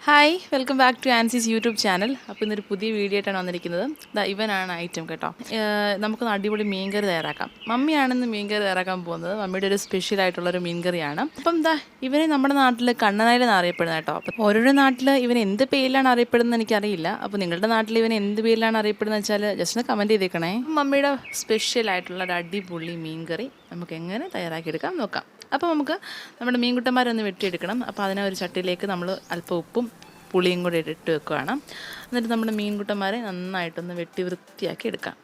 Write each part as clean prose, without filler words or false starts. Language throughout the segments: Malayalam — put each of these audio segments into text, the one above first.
ഹായ് വെൽക്കം ബാക്ക് ടു ആൻസീസ് യൂട്യൂബ് ചാനൽ. അപ്പോൾ ഇന്നൊരു പുതിയ വീഡിയോ ആയിട്ടാണ് വന്നിരിക്കുന്നത്. ഇവനാണ് ഐറ്റം കേട്ടോ. നമുക്കൊന്ന് അടിപൊളി മീൻകറി തയ്യാറാക്കാം. മമ്മിയാണെന്ന് മീൻകറി തയ്യാറാക്കാൻ പോകുന്നത്. മമ്മിയുടെ ഒരു സ്പെഷ്യൽ ആയിട്ടുള്ളൊരു മീൻകറിയാണ്. അപ്പം ഇവനെ നമ്മുടെ നാട്ടിൽ കണ്ണനായിലെന്ന് അറിയപ്പെടുന്നത് കേട്ടോ. അപ്പം ഓരോരോ നാട്ടിൽ ഇവൻ എന്ത് പേരിലാണ് അറിയപ്പെടുന്നത് എനിക്കറിയില്ല. അപ്പോൾ നിങ്ങളുടെ നാട്ടിൽ ഇവൻ എന്ത് പേരിലാണ് അറിയപ്പെടുന്നത് വെച്ചാൽ ജസ്റ്റ് ഒന്ന് കമൻറ്റ് ചെയ്തേക്കണേ. മമ്മിയുടെ സ്പെഷ്യൽ ആയിട്ടുള്ള ഒരു അടിപൊളി മീൻകറി നമുക്ക് എങ്ങനെ തയ്യാറാക്കിയെടുക്കാം നോക്കാം. അപ്പോൾ നമുക്ക് നമ്മുടെ മീൻകുട്ടന്മാരൊന്ന് വെട്ടിയെടുക്കണം. അപ്പോൾ അതിനെ ഒരു ചട്ടിയിലേക്ക് നമ്മൾ അല്പം ഉപ്പും പുളിയും കൂടി ഇട്ട് വെക്കുകയാണ്. എന്നിട്ട് നമ്മുടെ മീൻകുട്ടന്മാരെ നന്നായിട്ടൊന്ന് വെട്ടി വൃത്തിയാക്കി എടുക്കാം.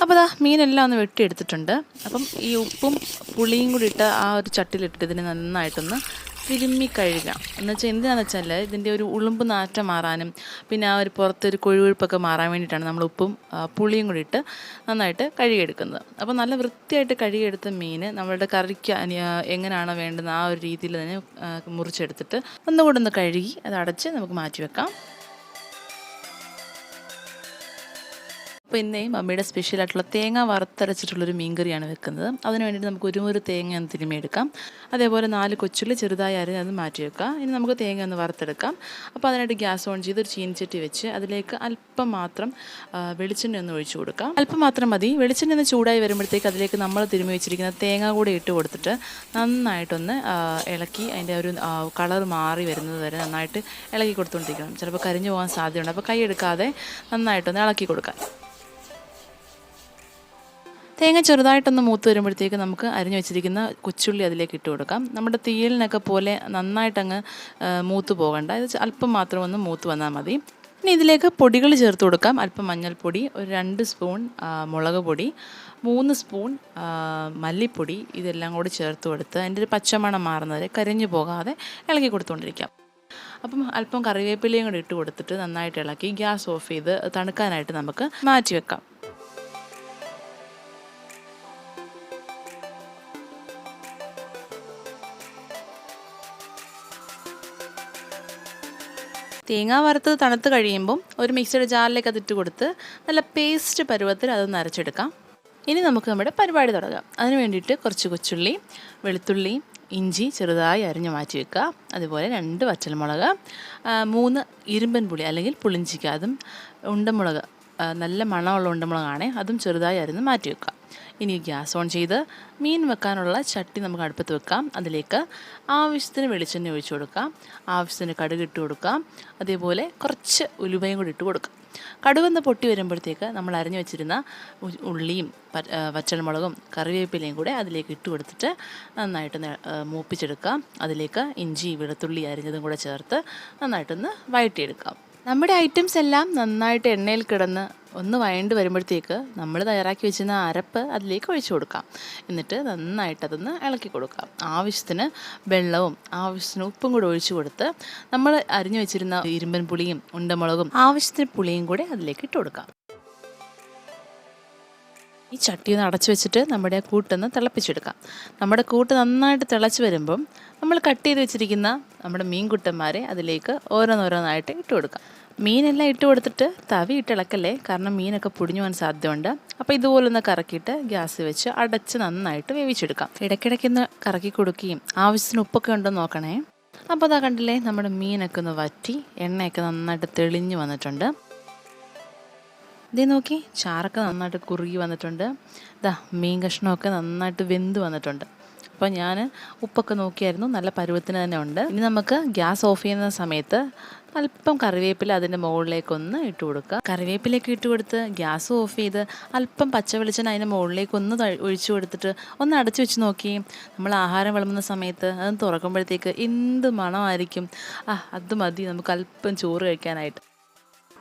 അപ്പോൾ മീനെല്ലാം ഒന്ന് വെട്ടിയെടുത്തിട്ടുണ്ട്. അപ്പം ഈ ഉപ്പും പുളിയും കൂടി ഇട്ട് ആ ഒരു ചട്ടിയിലിട്ട് ഇതിനെ നന്നായിട്ടൊന്ന് തിരുമ്മി കഴുകാം. എന്നുവെച്ചാൽ എന്തിനാണെന്ന് വെച്ചാൽ ഇതിൻ്റെ ഒരു ഉളുമ്പ് നാറ്റം മാറാനും പിന്നെ ആ ഒരു പുറത്തൊരു കൊഴുകൊഴുപ്പൊക്കെ മാറാൻ വേണ്ടിയിട്ടാണ് നമ്മൾ ഉപ്പും പുളിയും കൂടി ഇട്ട് നന്നായിട്ട് കഴുകിയെടുക്കുന്നത്. അപ്പോൾ നല്ല വൃത്തിയായിട്ട് കഴുകിയെടുത്ത മീൻ നമ്മളുടെ കറിക്ക് എങ്ങനെയാണോ വേണ്ടുന്ന ആ ഒരു രീതിയിൽ തന്നെ മുറിച്ചെടുത്തിട്ട് ഒന്നുകൂടെ ഒന്ന് കഴുകി അത് അടച്ച് നമുക്ക് മാറ്റി വെക്കാം. അപ്പോൾ ഇന്നേ മമ്മിയുടെ സ്പെഷ്യലായിട്ടുള്ള തേങ്ങ വറുത്തരച്ചിട്ടുള്ളൊരു മീൻകറിയാണ് വെക്കുന്നത്. അതിന് വേണ്ടിയിട്ട് നമുക്ക് ഒരു തേങ്ങ ഒന്ന് തിരുമ്മിയെടുക്കാം. അതേപോലെ 4 കൊച്ചുള്ളി ചെറുതായി അരിഞ്ഞ് അത് മാറ്റി വെക്കാം. ഇനി നമുക്ക് തേങ്ങ ഒന്ന് വറുത്തെടുക്കാം. അപ്പോൾ അതിനായിട്ട് ഗ്യാസ് ഓൺ ചെയ്ത് ഒരു ചീനിച്ചട്ടി വെച്ച് അതിലേക്ക് അല്പം മാത്രം വെളിച്ചെണ്ണ ഒന്ന് ഒഴിച്ചു കൊടുക്കാം. അല്പം മാത്രം മതി. വെളിച്ചെണ്ണ ഒന്ന് ചൂടായി വരുമ്പോഴത്തേക്ക് അതിലേക്ക് നമ്മൾ തിരുമ്മി വെച്ചിരിക്കുന്ന തേങ്ങ കൂടി ഇട്ട് കൊടുത്തിട്ട് നന്നായിട്ടൊന്ന് ഇളക്കി അതിൻ്റെ ഒരു കളർ മാറി വരുന്നത് വരെ നന്നായിട്ട് ഇളക്കി കൊടുത്തുകൊണ്ടിരിക്കണം. ചിലപ്പോൾ കരിഞ്ഞു പോകാൻ സാധ്യതയുണ്ട്. അപ്പോൾ കൈ എടുക്കാതെ നന്നായിട്ടൊന്ന് ഇളക്കി കൊടുക്കാം. തേങ്ങ ചെറുതായിട്ടൊന്ന് മൂത്ത് വരുമ്പോഴത്തേക്ക് നമുക്ക് അരിഞ്ഞു വെച്ചിരിക്കുന്ന കൊച്ചുള്ളി അതിലേക്ക് ഇട്ട് കൊടുക്കാം. നമ്മുടെ തീയലിനൊക്കെ പോലെ നന്നായിട്ടങ്ങ് മൂത്ത് പോകണ്ട. ഇത് അല്പം മാത്രം ഒന്ന് മൂത്ത് വന്നാൽ മതി. ഇനി ഇതിലേക്ക് പൊടികൾ ചേർത്ത് കൊടുക്കാം. അല്പം മഞ്ഞൾപ്പൊടി, ഒരു 2 സ്പൂൺ മുളക് പൊടി, 3 സ്പൂൺ മല്ലിപ്പൊടി, ഇതെല്ലാം കൂടി ചേർത്ത് കൊടുത്ത് അതിൻ്റെ ഒരു പച്ചമണം മാറുന്നവരെ കരിഞ്ഞു പോകാതെ ഇളക്കി കൊടുത്തുകൊണ്ടിരിക്കാം. അപ്പം അല്പം കറിവേപ്പിലയും കൂടി ഇട്ട് കൊടുത്തിട്ട് നന്നായിട്ട് ഇളക്കി ഗ്യാസ് ഓഫ് ചെയ്ത് തണുക്കാനായിട്ട് നമുക്ക് മാറ്റി വെക്കാം. തേങ്ങ വറുത്ത് തണുത്ത് കഴിയുമ്പം ഒരു മിക്സിയുടെ ജാറിലേക്ക് അതിട്ട് കൊടുത്ത് നല്ല പേസ്റ്റ് പരുവത്തിൽ അതൊന്ന് അരച്ചെടുക്കാം. ഇനി നമുക്ക് നമ്മുടെ പരിപാടി തുടങ്ങാം. അതിന് വേണ്ടിയിട്ട് കുറച്ച് കൊച്ചുള്ളി, വെളുത്തുള്ളി, ഇഞ്ചി ചെറുതായി അരിഞ്ഞ് മാറ്റി വെക്കുക. അതുപോലെ 2 വറ്റൽമുളക്, 3 ഇരുമ്പൻ പുളി അല്ലെങ്കിൽ പുളിഞ്ചിക്ക, അതും ഉണ്ടമുളക്, നല്ല മണമുള്ള ഉണ്ടമുളകാണ്, അതും ചെറുതായി അരിഞ്ഞ് മാറ്റി വെക്കുക. ഇനി ഗ്യാസ് ഓൺ ചെയ്ത് മീൻ വെക്കാനുള്ള ചട്ടി നമുക്ക് അടുപ്പത്ത് വെക്കാം. അതിലേക്ക് ആവശ്യത്തിന് വെളിച്ചെണ്ണ ഒഴിച്ചു കൊടുക്കാം. ആവശ്യത്തിന് കടുക് ഇട്ട് കൊടുക്കാം. അതേപോലെ കുറച്ച് ഉലുവയും കൂടി ഇട്ട് കൊടുക്കാം. കടുകൊന്ന് പൊട്ടി വരുമ്പോഴത്തേക്ക് നമ്മൾ അരിഞ്ഞു വെച്ചിരുന്ന ഉള്ളിയും വറ്റൽമുളകും കറിവേപ്പിലയും കൂടെ അതിലേക്ക് ഇട്ട് കൊടുത്തിട്ട് നന്നായിട്ടൊന്ന് മൂപ്പിച്ചെടുക്കാം. അതിലേക്ക് ഇഞ്ചി വെളുത്തുള്ളി അരിഞ്ഞതും കൂടെ ചേർത്ത് നന്നായിട്ടൊന്ന് വഴറ്റിയെടുക്കാം. നമ്മുടെ ഐറ്റംസ് എല്ലാം നന്നായിട്ട് എണ്ണയിൽ കിടന്ന് ഒന്ന് വഴണ്ട് വരുമ്പോഴത്തേക്ക് നമ്മൾ തയ്യാറാക്കി വെച്ചിരുന്ന അരപ്പ് അതിലേക്ക് ഒഴിച്ചു കൊടുക്കാം. എന്നിട്ട് നന്നായിട്ട് അതൊന്ന് ഇളക്കി കൊടുക്കാം. ആവശ്യത്തിന് വെള്ളവും ആവശ്യത്തിന് ഉപ്പും കൂടെ ഒഴിച്ചു കൊടുത്ത് നമ്മൾ അരിഞ്ഞു വെച്ചിരുന്ന ഇരുമ്പൻ പുളിയും ഉണ്ടമുളകും ആവശ്യത്തിന് പുളിയും കൂടെ അതിലേക്ക് ഇട്ട് കൊടുക്കാം. ഈ ചട്ടിയൊന്ന് അടച്ചു വെച്ചിട്ട് നമ്മുടെ കൂട്ടൊന്ന് തിളപ്പിച്ചെടുക്കാം. നമ്മുടെ കൂട്ട് നന്നായിട്ട് തിളച്ച് വരുമ്പം നമ്മൾ കട്ട് ചെയ്ത് വെച്ചിരിക്കുന്ന നമ്മുടെ മീൻകുട്ടന്മാരെ അതിലേക്ക് ഓരോന്നോരോന്നായിട്ട് ഇട്ട് കൊടുക്കാം. മീനെല്ലാം ഇട്ട് കൊടുത്തിട്ട് തവി ഇട്ട് ഇളക്കല്ലേ, കാരണം മീനൊക്കെ പൊടിഞ്ഞു പോകാൻ സാധ്യതയുണ്ട്. അപ്പോൾ ഇതുപോലൊന്ന് കറക്കിയിട്ട് ഗ്യാസ് വെച്ച് അടച്ച് നന്നായിട്ട് വേവിച്ചെടുക്കാം. ഇടയ്ക്കിടയ്ക്കൊന്ന് കറക്കി കൊടുക്കുകയും ആവശ്യത്തിന് ഉപ്പൊക്കെ ഉണ്ടോ നോക്കണേ. അപ്പോൾ കണ്ടില്ലേ, നമ്മുടെ മീനൊക്കെ ഒന്ന് വറ്റി എണ്ണയൊക്കെ നന്നായിട്ട് തെളിഞ്ഞു വന്നിട്ടുണ്ട്. ഇതേ നോക്കി, ചാറൊക്കെ നന്നായിട്ട് കുറുകി വന്നിട്ടുണ്ട്. മീൻ കഷ്ണമൊക്കെ നന്നായിട്ട് വെന്ത് വന്നിട്ടുണ്ട്. അപ്പോൾ ഞാൻ ഉപ്പൊക്കെ നോക്കിയായിരുന്നു, നല്ല പരുവത്തിന് തന്നെ ഉണ്ട്. ഇനി നമുക്ക് ഗ്യാസ് ഓഫ് ചെയ്യുന്ന സമയത്ത് അല്പം കറിവേപ്പില അതിൻ്റെ മുകളിലേക്കൊന്ന് ഇട്ട് കൊടുക്കുക. കറിവേപ്പിലേക്ക് ഇട്ട് കൊടുത്ത് ഗ്യാസ് ഓഫ് ചെയ്ത് അല്പം പച്ച വെളിച്ചെണ്ണ അതിൻ്റെ മുകളിലേക്കൊന്ന് ഒഴിച്ചു കൊടുത്തിട്ട് ഒന്ന് അടച്ചു വെച്ച് നോക്കി. നമ്മൾ ആഹാരം വിളമ്പുന്ന സമയത്ത് അത് തുറക്കുമ്പോഴത്തേക്ക് എന്ത് മണമായിരിക്കും. അത് മതി നമുക്ക് അല്പം ചോറ് കഴിക്കാനായിട്ട്.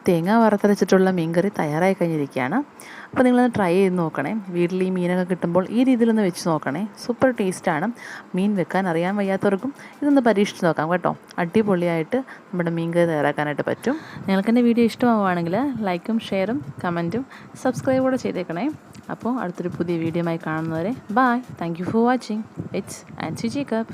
തേങ്ങ വറുത്തരച്ചിട്ടുള്ള മീൻകറി തയ്യാറായി കഴിഞ്ഞിരിക്കുകയാണ്. അപ്പോൾ നിങ്ങളൊന്ന് ട്രൈ ചെയ്ത് നോക്കണേ. വീട്ടിൽ ഈ മീനൊക്കെ കിട്ടുമ്പോൾ ഈ രീതിയിലൊന്ന് വെച്ച് നോക്കണേ. സൂപ്പർ ടേസ്റ്റാണ്. മീൻ വെക്കാൻ അറിയാൻ വയ്യാത്തവർക്കും ഇതൊന്ന് പരീക്ഷിച്ച് നോക്കാം കേട്ടോ. അടിപൊളിയായിട്ട് നമ്മുടെ മീൻകറി തയ്യാറാക്കാനായിട്ട് പറ്റും. നിങ്ങൾക്ക് എൻ്റെ വീഡിയോ ഇഷ്ടമാവുകയാണെങ്കിൽ ലൈക്കും ഷെയറും കമൻറ്റും സബ്സ്ക്രൈബ് കൂടെ ചെയ്തേക്കണേ. അപ്പോൾ അടുത്തൊരു പുതിയ വീഡിയോയുമായി കാണുന്നവരെ bye. Thank you for watching. It's Ancy Jacob.